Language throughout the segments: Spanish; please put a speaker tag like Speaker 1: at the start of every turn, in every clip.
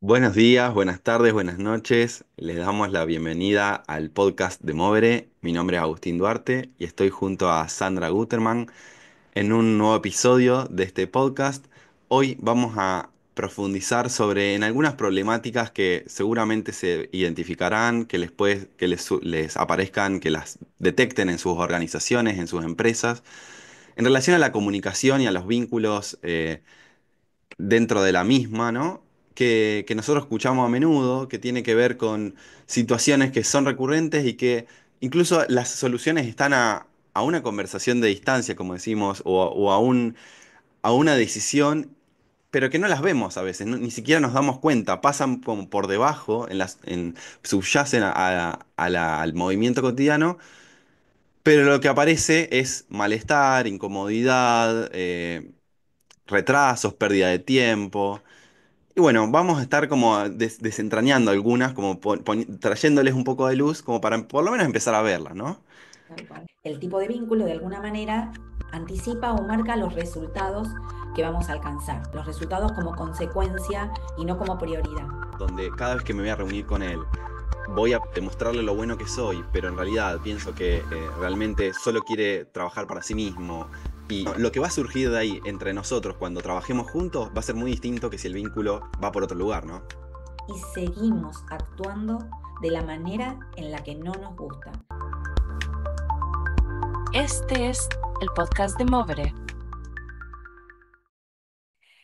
Speaker 1: Buenos días, buenas tardes, buenas noches. Les damos la bienvenida al podcast de Movere. Mi nombre es Agustín Duarte y estoy junto a Sandra Guterman en un nuevo episodio de este podcast. Hoy vamos a profundizar sobre en algunas problemáticas que seguramente se identificarán, que les aparezcan, que las detecten en sus organizaciones, en sus empresas, en relación a la comunicación y a los vínculos dentro de la misma, ¿no? Que nosotros escuchamos a menudo, que tiene que ver con situaciones que son recurrentes y que incluso las soluciones están a una conversación de distancia, como decimos, o a una decisión, pero que no las vemos a veces, ni siquiera nos damos cuenta, pasan como por debajo, subyacen al movimiento cotidiano, pero lo que aparece es malestar, incomodidad, retrasos, pérdida de tiempo. Y bueno, vamos a estar como desentrañando algunas, como trayéndoles un poco de luz, como para por lo menos empezar a verlas, ¿no?
Speaker 2: Tal cual. El tipo de vínculo de alguna manera anticipa o marca los resultados que vamos a alcanzar, los resultados como consecuencia y no como prioridad.
Speaker 1: Donde cada vez que me voy a reunir con él, voy a demostrarle lo bueno que soy, pero en realidad pienso que realmente solo quiere trabajar para sí mismo. Y lo que va a surgir de ahí entre nosotros cuando trabajemos juntos va a ser muy distinto que si el vínculo va por otro lugar, ¿no?
Speaker 2: Y seguimos actuando de la manera en la que no nos gusta.
Speaker 3: Este es el podcast de Movere.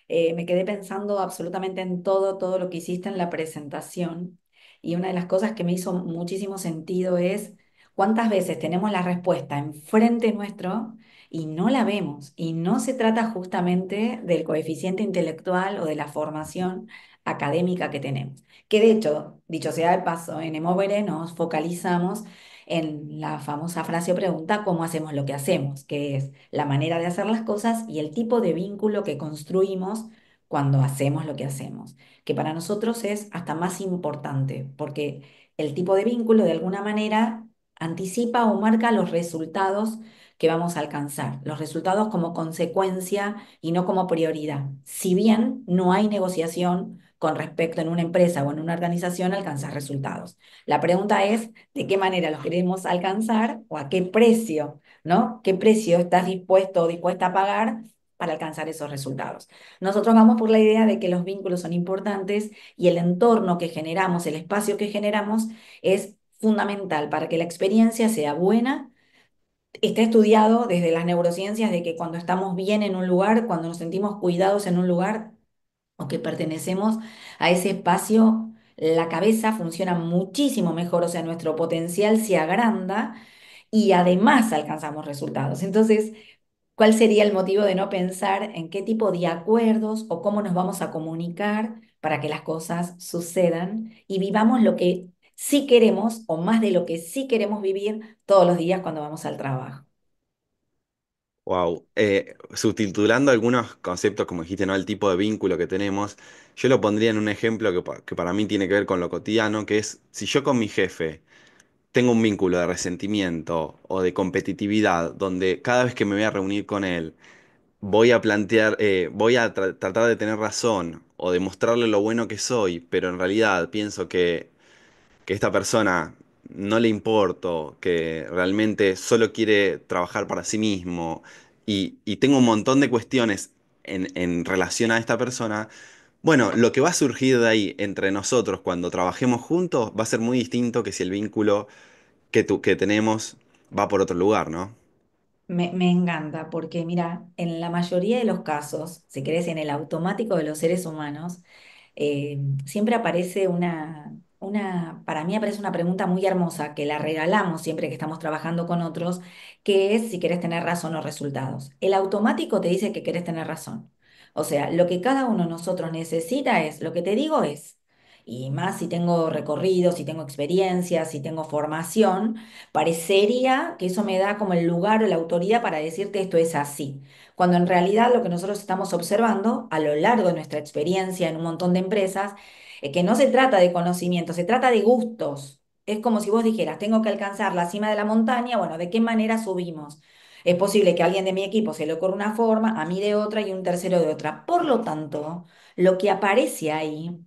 Speaker 2: Me quedé pensando absolutamente en todo lo que hiciste en la presentación y una de las cosas que me hizo muchísimo sentido es cuántas veces tenemos la respuesta enfrente nuestro y no la vemos. Y no se trata justamente del coeficiente intelectual o de la formación académica que tenemos. Que de hecho, dicho sea de paso, en Emovere nos focalizamos en la famosa frase o pregunta, ¿cómo hacemos lo que hacemos? Que es la manera de hacer las cosas y el tipo de vínculo que construimos cuando hacemos lo que hacemos, que para nosotros es hasta más importante, porque el tipo de vínculo de alguna manera anticipa o marca los resultados que vamos a alcanzar, los resultados como consecuencia y no como prioridad. Si bien no hay negociación con respecto en una empresa o en una organización a alcanzar resultados. La pregunta es de qué manera los queremos alcanzar o a qué precio, ¿no? ¿Qué precio estás dispuesto o dispuesta a pagar para alcanzar esos resultados? Nosotros vamos por la idea de que los vínculos son importantes y el entorno que generamos, el espacio que generamos es fundamental para que la experiencia sea buena. Está estudiado desde las neurociencias de que cuando estamos bien en un lugar, cuando nos sentimos cuidados en un lugar o que pertenecemos a ese espacio, la cabeza funciona muchísimo mejor, o sea, nuestro potencial se agranda y además alcanzamos resultados. Entonces, ¿cuál sería el motivo de no pensar en qué tipo de acuerdos o cómo nos vamos a comunicar para que las cosas sucedan y vivamos lo que sí queremos o más de lo que sí queremos vivir todos los días cuando vamos al trabajo?
Speaker 1: Wow. Subtitulando algunos conceptos, como dijiste, ¿no? El tipo de vínculo que tenemos, yo lo pondría en un ejemplo que para mí tiene que ver con lo cotidiano, que es si yo con mi jefe tengo un vínculo de resentimiento o de competitividad, donde cada vez que me voy a reunir con él, voy a tratar de tener razón o demostrarle lo bueno que soy, pero en realidad pienso que esta persona no le importo, que realmente solo quiere trabajar para sí mismo y tengo un montón de cuestiones en relación a esta persona, bueno, lo que va a surgir de ahí entre nosotros cuando trabajemos juntos va a ser muy distinto que si el vínculo que tenemos va por otro lugar, ¿no?
Speaker 2: Me encanta porque, mira, en la mayoría de los casos, si querés, en el automático de los seres humanos, siempre aparece para mí aparece una pregunta muy hermosa que la regalamos siempre que estamos trabajando con otros, que es si querés tener razón o resultados. El automático te dice que querés tener razón. O sea, lo que cada uno de nosotros necesita es, lo que te digo es, y más si tengo recorrido, si tengo experiencia, si tengo formación, parecería que eso me da como el lugar o la autoridad para decirte esto es así, cuando en realidad lo que nosotros estamos observando a lo largo de nuestra experiencia en un montón de empresas es que no se trata de conocimiento, se trata de gustos. Es como si vos dijeras, tengo que alcanzar la cima de la montaña, bueno, ¿de qué manera subimos? Es posible que a alguien de mi equipo se le ocurra una forma, a mí de otra y un tercero de otra. Por lo tanto, lo que aparece ahí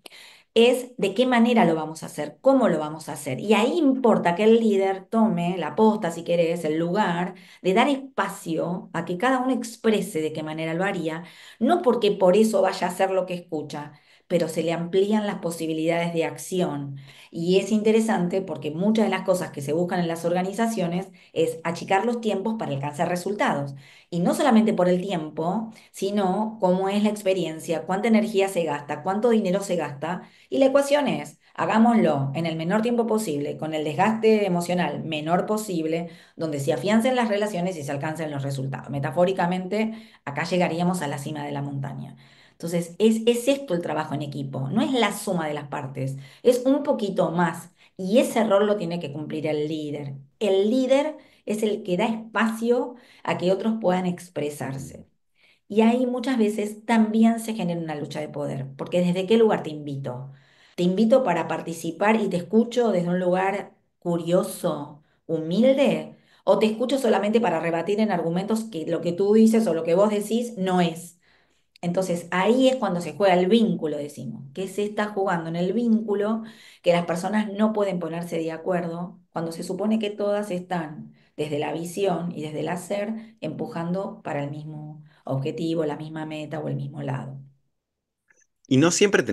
Speaker 2: es de qué manera lo vamos a hacer, cómo lo vamos a hacer. Y ahí importa que el líder tome la posta, si querés, el lugar de dar espacio a que cada uno exprese de qué manera lo haría, no porque por eso vaya a hacer lo que escucha, pero se le amplían las posibilidades de acción. Y es interesante porque muchas de las cosas que se buscan en las organizaciones es achicar los tiempos para alcanzar resultados. Y no solamente por el tiempo, sino cómo es la experiencia, cuánta energía se gasta, cuánto dinero se gasta. Y la ecuación es, hagámoslo en el menor tiempo posible, con el desgaste emocional menor posible, donde se afiancen las relaciones y se alcancen los resultados. Metafóricamente, acá llegaríamos a la cima de la montaña. Entonces, es esto el trabajo en equipo, no es la suma de las partes, es un poquito más. Y ese rol lo tiene que cumplir el líder. El líder es el que da espacio a que otros puedan expresarse. Y ahí muchas veces también se genera una lucha de poder, porque ¿desde qué lugar te invito? ¿Te invito para participar y te escucho desde un lugar curioso, humilde? ¿O te escucho solamente para rebatir en argumentos que lo que tú dices o lo que vos decís no es? Entonces ahí es cuando se juega el vínculo, decimos, que se está jugando en el vínculo, que las personas no pueden ponerse de acuerdo, cuando se supone que todas están desde la visión y desde el hacer empujando para el mismo objetivo, la misma meta o el mismo lado.
Speaker 1: Y no siempre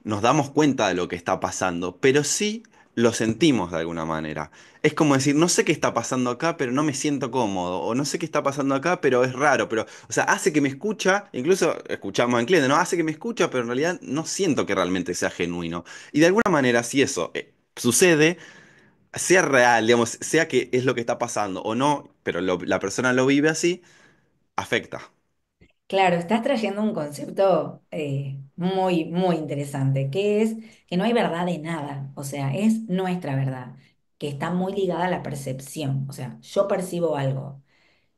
Speaker 1: nos damos cuenta de lo que está pasando, pero sí lo sentimos de alguna manera. Es como decir, no sé qué está pasando acá, pero no me siento cómodo. O no sé qué está pasando acá, pero es raro. Pero, o sea, hace que me escucha, incluso escuchamos en cliente, ¿no? Hace que me escucha, pero en realidad no siento que realmente sea genuino. Y de alguna manera, si eso sucede, sea real, digamos, sea que es lo que está pasando o no, pero la persona lo vive así, afecta.
Speaker 2: Claro, estás trayendo un concepto muy, muy interesante, que es que no hay verdad de nada, o sea, es nuestra verdad, que está muy ligada a la percepción, o sea, yo percibo algo.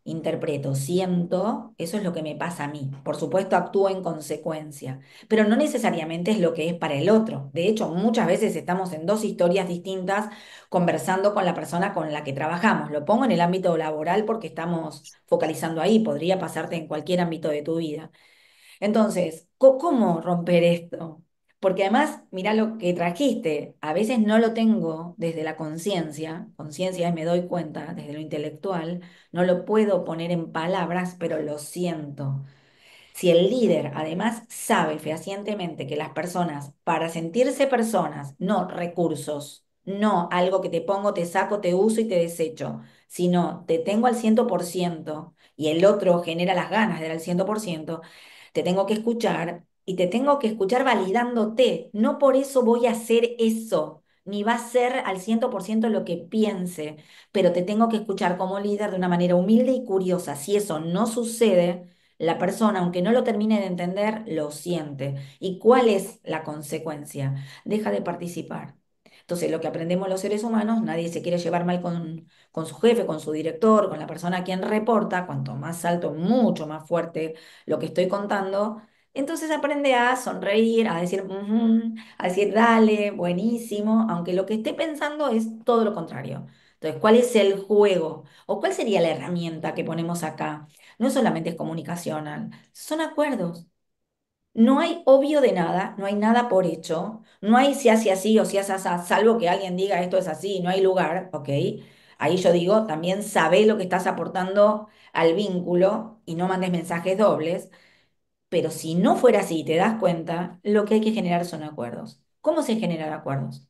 Speaker 2: Interpreto, siento, eso es lo que me pasa a mí. Por supuesto, actúo en consecuencia, pero no necesariamente es lo que es para el otro. De hecho, muchas veces estamos en dos historias distintas conversando con la persona con la que trabajamos. Lo pongo en el ámbito laboral porque estamos focalizando ahí, podría pasarte en cualquier ámbito de tu vida. Entonces, ¿cómo romper esto? Porque además, mira lo que trajiste, a veces no lo tengo desde la conciencia es me doy cuenta, desde lo intelectual, no lo puedo poner en palabras, pero lo siento. Si el líder además sabe fehacientemente que las personas, para sentirse personas, no recursos, no algo que te pongo, te saco, te uso y te desecho, sino te tengo al 100% y el otro genera las ganas de dar al 100%, te tengo que escuchar y te tengo que escuchar validándote. No por eso voy a hacer eso, ni va a ser al 100% lo que piense, pero te tengo que escuchar como líder de una manera humilde y curiosa. Si eso no sucede, la persona, aunque no lo termine de entender, lo siente. ¿Y cuál es la consecuencia? Deja de participar. Entonces, lo que aprendemos los seres humanos, nadie se quiere llevar mal con su jefe, con su director, con la persona a quien reporta, cuanto más alto, mucho más fuerte lo que estoy contando. Entonces aprende a sonreír, a decir, "Ujú", a decir, dale, buenísimo, aunque lo que esté pensando es todo lo contrario. Entonces, ¿cuál es el juego? ¿O cuál sería la herramienta que ponemos acá? No solamente es comunicacional, son acuerdos. No hay obvio de nada, no hay nada por hecho, no hay si hace así o si hace así, salvo que alguien diga esto es así, no hay lugar, ¿ok? Ahí yo digo, también sabe lo que estás aportando al vínculo y no mandes mensajes dobles, pero si no fuera así y te das cuenta, lo que hay que generar son acuerdos. ¿Cómo se generan acuerdos?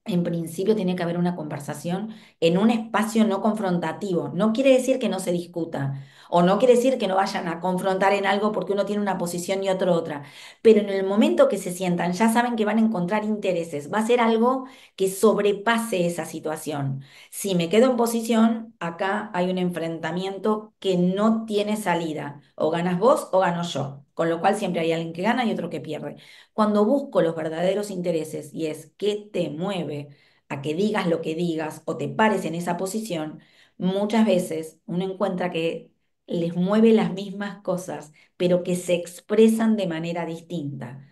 Speaker 2: En principio tiene que haber una conversación en un espacio no confrontativo. No quiere decir que no se discuta o no quiere decir que no vayan a confrontar en algo porque uno tiene una posición y otro otra. Pero en el momento que se sientan, ya saben que van a encontrar intereses. Va a ser algo que sobrepase esa situación. Si me quedo en posición, acá hay un enfrentamiento que no tiene salida. O ganas vos o gano yo. Con lo cual siempre hay alguien que gana y otro que pierde. Cuando busco los verdaderos intereses y es qué te mueve a que digas lo que digas o te pares en esa posición, muchas veces uno encuentra que les mueve las mismas cosas, pero que se expresan de manera distinta.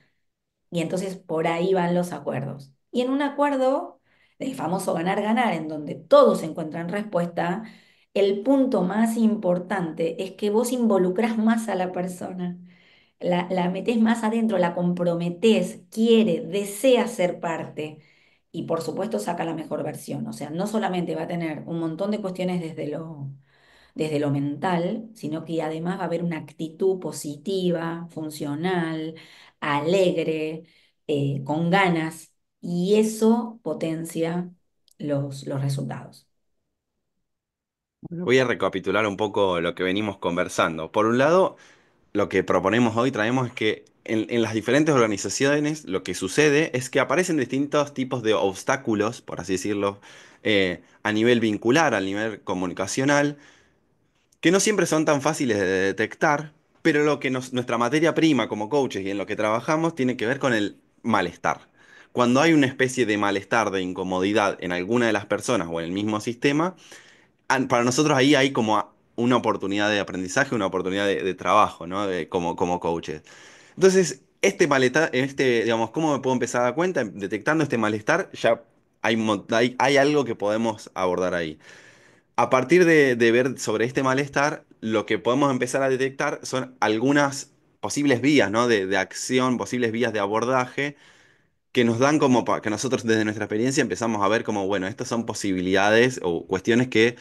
Speaker 2: Y entonces por ahí van los acuerdos. Y en un acuerdo, el famoso ganar-ganar, en donde todos encuentran respuesta, el punto más importante es que vos involucras más a la persona. la metés más adentro, la comprometés, quiere, desea ser parte y por supuesto saca la mejor versión. O sea, no solamente va a tener un montón de cuestiones desde lo mental, sino que además va a haber una actitud positiva, funcional, alegre, con ganas, y eso potencia los resultados.
Speaker 1: Voy a recapitular un poco lo que venimos conversando. Por un lado, lo que proponemos hoy, traemos es que en las diferentes organizaciones lo que sucede es que aparecen distintos tipos de obstáculos, por así decirlo, a nivel vincular, a nivel comunicacional, que no siempre son tan fáciles de detectar, pero lo que nuestra materia prima como coaches y en lo que trabajamos tiene que ver con el malestar. Cuando hay una especie de malestar, de incomodidad en alguna de las personas o en el mismo sistema, para nosotros ahí hay como una oportunidad de aprendizaje, una oportunidad de trabajo, ¿no? Como coaches. Entonces, este malestar, digamos, ¿cómo me puedo empezar a dar cuenta? Detectando este malestar, ya hay algo que podemos abordar ahí. A partir de ver sobre este malestar, lo que podemos empezar a detectar son algunas posibles vías, ¿no? De acción, posibles vías de abordaje que nos dan como que nosotros desde nuestra experiencia empezamos a ver como, bueno, estas son posibilidades o cuestiones que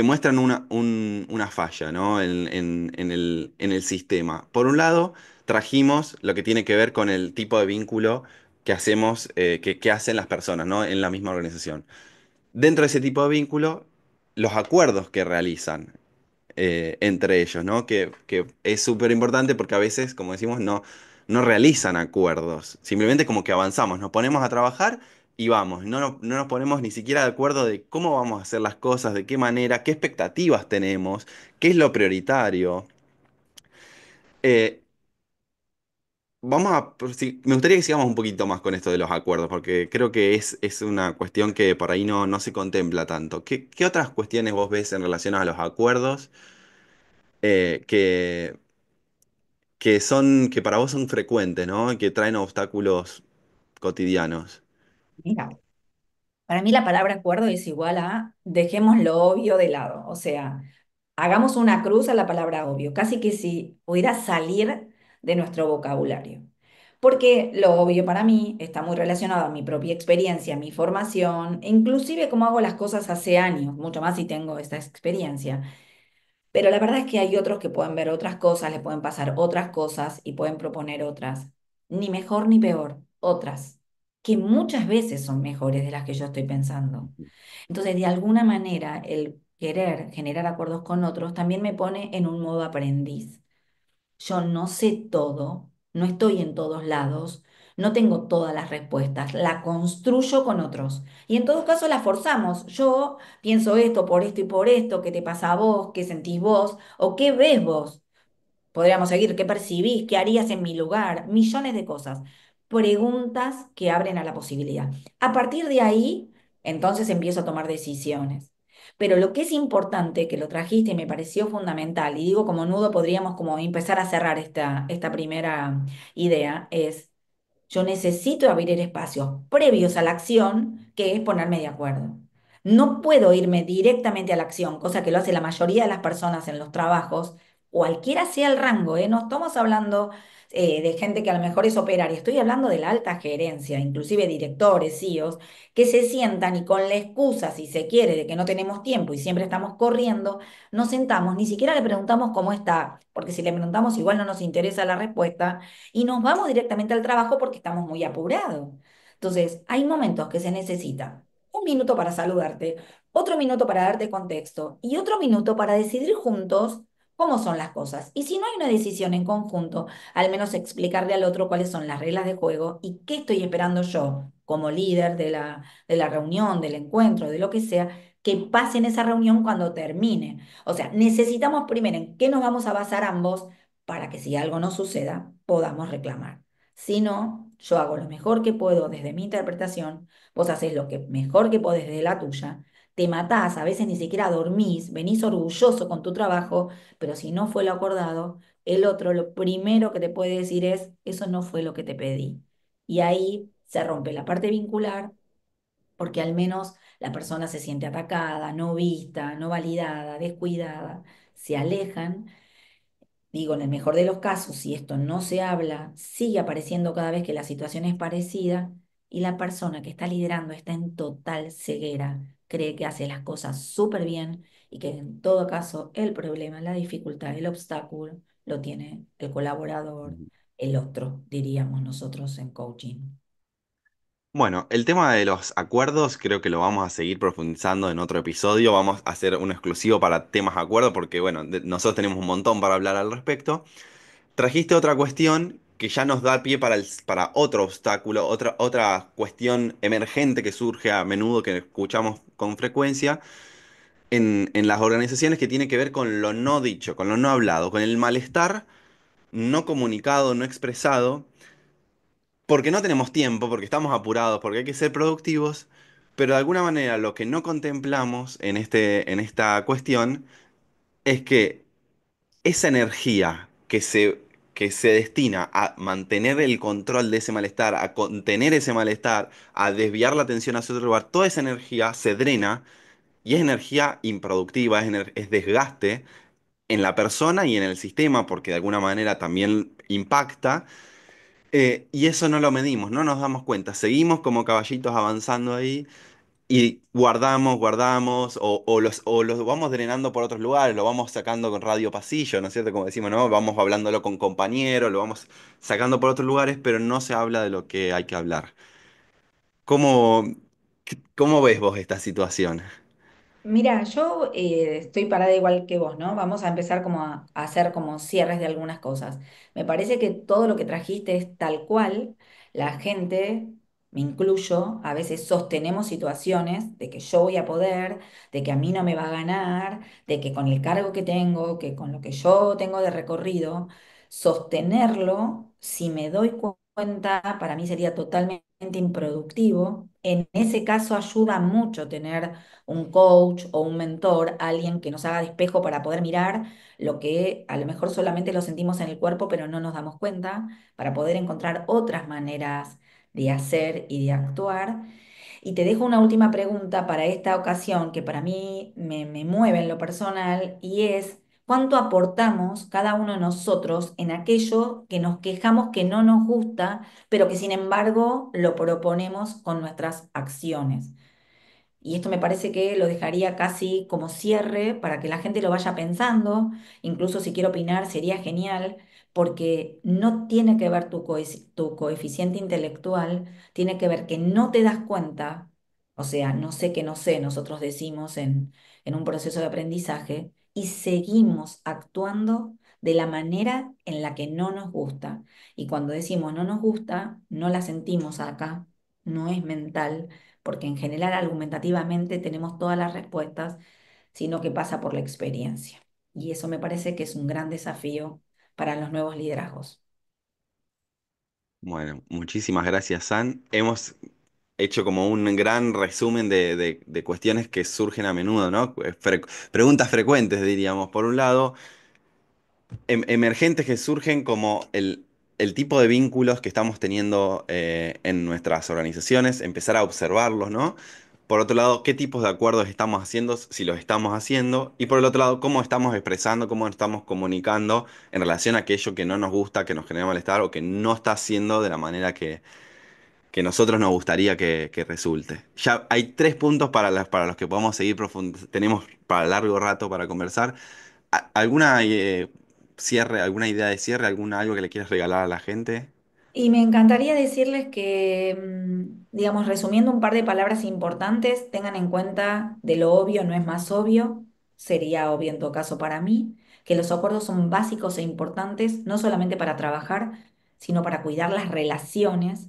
Speaker 1: muestran una falla, ¿no? En el sistema. Por un lado, trajimos lo que tiene que ver con el tipo de vínculo que hacemos, que hacen las personas, ¿no? En la misma organización. Dentro de ese tipo de vínculo, los acuerdos que realizan entre ellos, ¿no? Que es súper importante porque a veces, como decimos, no realizan acuerdos. Simplemente como que avanzamos, nos ponemos a trabajar y vamos. No nos ponemos ni siquiera de acuerdo de cómo vamos a hacer las cosas, de qué manera, qué expectativas tenemos, qué es lo prioritario. Eh, me gustaría que sigamos un poquito más con esto de los acuerdos, porque creo que es una cuestión que por ahí no se contempla tanto. ¿Qué otras cuestiones vos ves en relación a los acuerdos eh, que, que para vos son frecuentes, ¿no? Que traen obstáculos cotidianos?
Speaker 2: Mira, para mí la palabra acuerdo es igual a dejemos lo obvio de lado, o sea, hagamos una cruz a la palabra obvio, casi que si pudiera salir de nuestro vocabulario. Porque lo obvio para mí está muy relacionado a mi propia experiencia, mi formación, e inclusive cómo hago las cosas hace años, mucho más si tengo esta experiencia. Pero la verdad es que hay otros que pueden ver otras cosas, les pueden pasar otras cosas y pueden proponer otras, ni mejor ni peor, otras, que muchas veces son mejores de las que yo estoy pensando. Entonces, de alguna manera, el querer generar acuerdos con otros también me pone en un modo aprendiz. Yo no sé todo, no estoy en todos lados, no tengo todas las respuestas, la construyo con otros. Y en todo caso la forzamos. Yo pienso esto y por esto, ¿qué te pasa a vos? ¿Qué sentís vos? ¿O qué ves vos? Podríamos seguir, ¿qué percibís? ¿Qué harías en mi lugar? Millones de cosas. Preguntas que abren a la posibilidad. A partir de ahí, entonces empiezo a tomar decisiones. Pero lo que es importante, que lo trajiste y me pareció fundamental, y digo como nudo, podríamos como empezar a cerrar esta primera idea, es yo necesito abrir espacios previos a la acción, que es ponerme de acuerdo. No puedo irme directamente a la acción, cosa que lo hace la mayoría de las personas en los trabajos, cualquiera sea el rango, ¿eh? No estamos hablando de gente que a lo mejor es operaria, estoy hablando de la alta gerencia, inclusive directores, CEOs, que se sientan y con la excusa, si se quiere, de que no tenemos tiempo y siempre estamos corriendo, nos sentamos, ni siquiera le preguntamos cómo está, porque si le preguntamos igual no nos interesa la respuesta y nos vamos directamente al trabajo porque estamos muy apurados. Entonces, hay momentos que se necesita un minuto para saludarte, otro minuto para darte contexto y otro minuto para decidir juntos cómo son las cosas. Y si no hay una decisión en conjunto, al menos explicarle al otro cuáles son las reglas de juego y qué estoy esperando yo como líder de la reunión, del encuentro, de lo que sea, que pase en esa reunión cuando termine. O sea, necesitamos primero en qué nos vamos a basar ambos para que si algo no suceda, podamos reclamar. Si no, yo hago lo mejor que puedo desde mi interpretación, vos haces lo que mejor que podés desde la tuya, te matás, a veces ni siquiera dormís, venís orgulloso con tu trabajo, pero si no fue lo acordado, el otro lo primero que te puede decir es, eso no fue lo que te pedí. Y ahí se rompe la parte vincular, porque al menos la persona se siente atacada, no vista, no validada, descuidada, se alejan Digo, en el mejor de los casos, si esto no se habla, sigue apareciendo cada vez que la situación es parecida y la persona que está liderando está en total ceguera, cree que hace las cosas súper bien y que en todo caso el problema, la dificultad, el obstáculo lo tiene el colaborador, el otro, diríamos nosotros en coaching.
Speaker 1: Bueno, el tema de los acuerdos creo que lo vamos a seguir profundizando en otro episodio. Vamos a hacer un exclusivo para temas de acuerdo porque, bueno, nosotros tenemos un montón para hablar al respecto. Trajiste otra cuestión que ya nos da pie para otro obstáculo, otra cuestión emergente que surge a menudo, que escuchamos con frecuencia en las organizaciones, que tiene que ver con lo no dicho, con lo no hablado, con el malestar no comunicado, no expresado, porque no tenemos tiempo, porque estamos apurados, porque hay que ser productivos, pero de alguna manera lo que no contemplamos en esta cuestión es que esa energía que se destina a mantener el control de ese malestar, a contener ese malestar, a desviar la atención hacia otro lugar, toda esa energía se drena y es energía improductiva, es desgaste en la persona y en el sistema, porque de alguna manera también impacta. Y eso no lo medimos, no nos damos cuenta. Seguimos como caballitos avanzando ahí y guardamos, o los vamos drenando por otros lugares, lo vamos sacando con radio pasillo, ¿no es cierto? Como decimos, ¿no? Vamos hablándolo con compañeros, lo vamos sacando por otros lugares, pero no se habla de lo que hay que hablar. ¿Cómo, cómo ves vos esta situación?
Speaker 2: Mira, yo estoy parada igual que vos, ¿no? Vamos a empezar como a hacer como cierres de algunas cosas. Me parece que todo lo que trajiste es tal cual. La gente, me incluyo, a veces sostenemos situaciones de que yo voy a poder, de que a mí no me va a ganar, de que con el cargo que tengo, que con lo que yo tengo de recorrido, sostenerlo, si me doy cuenta, para mí sería totalmente improductivo. En ese caso ayuda mucho tener un coach o un mentor, alguien que nos haga de espejo para poder mirar lo que a lo mejor solamente lo sentimos en el cuerpo, pero no nos damos cuenta, para poder encontrar otras maneras de hacer y de actuar. Y te dejo una última pregunta para esta ocasión que para mí me mueve en lo personal y es, ¿cuánto aportamos cada uno de nosotros en aquello que nos quejamos que no nos gusta, pero que sin embargo lo proponemos con nuestras acciones? Y esto me parece que lo dejaría casi como cierre para que la gente lo vaya pensando. Incluso si quiero opinar, sería genial, porque no tiene que ver tu coeficiente intelectual, tiene que ver que no te das cuenta, o sea, no sé que no sé, nosotros decimos en un proceso de aprendizaje, y seguimos actuando de la manera en la que no nos gusta. Y cuando decimos no nos gusta, no la sentimos acá, no es mental porque en general argumentativamente tenemos todas las respuestas, sino que pasa por la experiencia. Y eso me parece que es un gran desafío para los nuevos liderazgos.
Speaker 1: Bueno, muchísimas gracias, San. Hemos hecho como un gran resumen de cuestiones que surgen a menudo, ¿no? Preguntas frecuentes, diríamos. Por un lado, emergentes que surgen como el tipo de vínculos que estamos teniendo en nuestras organizaciones, empezar a observarlos, ¿no? Por otro lado, qué tipos de acuerdos estamos haciendo, si los estamos haciendo. Y por el otro lado, cómo estamos expresando, cómo estamos comunicando en relación a aquello que no nos gusta, que nos genera malestar o que no está haciendo de la manera que nosotros nos gustaría que resulte. Ya hay tres puntos para los que podemos seguir profundizando. Tenemos para largo rato para conversar. ¿Alguna cierre, alguna idea de cierre, algo que le quieras regalar a la gente?
Speaker 2: Y me encantaría decirles que, digamos, resumiendo un par de palabras importantes, tengan en cuenta de lo obvio no es más obvio, sería obvio en todo caso para mí, que los acuerdos son básicos e importantes, no solamente para trabajar, sino para cuidar las relaciones.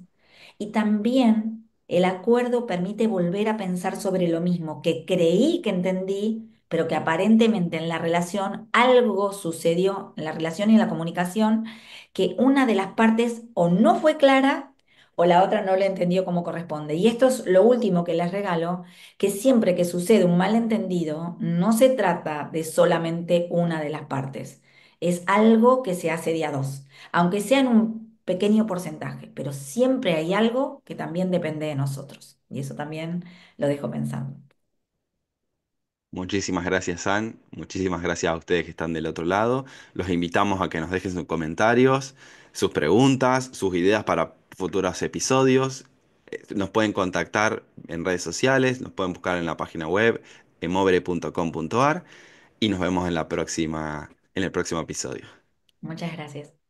Speaker 2: Y también el acuerdo permite volver a pensar sobre lo mismo que creí que entendí, pero que aparentemente en la relación algo sucedió en la relación y en la comunicación que una de las partes o no fue clara o la otra no le entendió como corresponde. Y esto es lo último que les regalo, que siempre que sucede un malentendido, no se trata de solamente una de las partes, es algo que se hace de a dos, aunque sea en un pequeño porcentaje, pero siempre hay algo que también depende de nosotros. Y eso también lo dejo pensando.
Speaker 1: Muchísimas gracias, San. Muchísimas gracias a ustedes que están del otro lado. Los invitamos a que nos dejen sus comentarios, sus preguntas, sus ideas para futuros episodios. Nos pueden contactar en redes sociales, nos pueden buscar en la página web emovere.com.ar y nos vemos en el próximo episodio.
Speaker 2: Muchas gracias.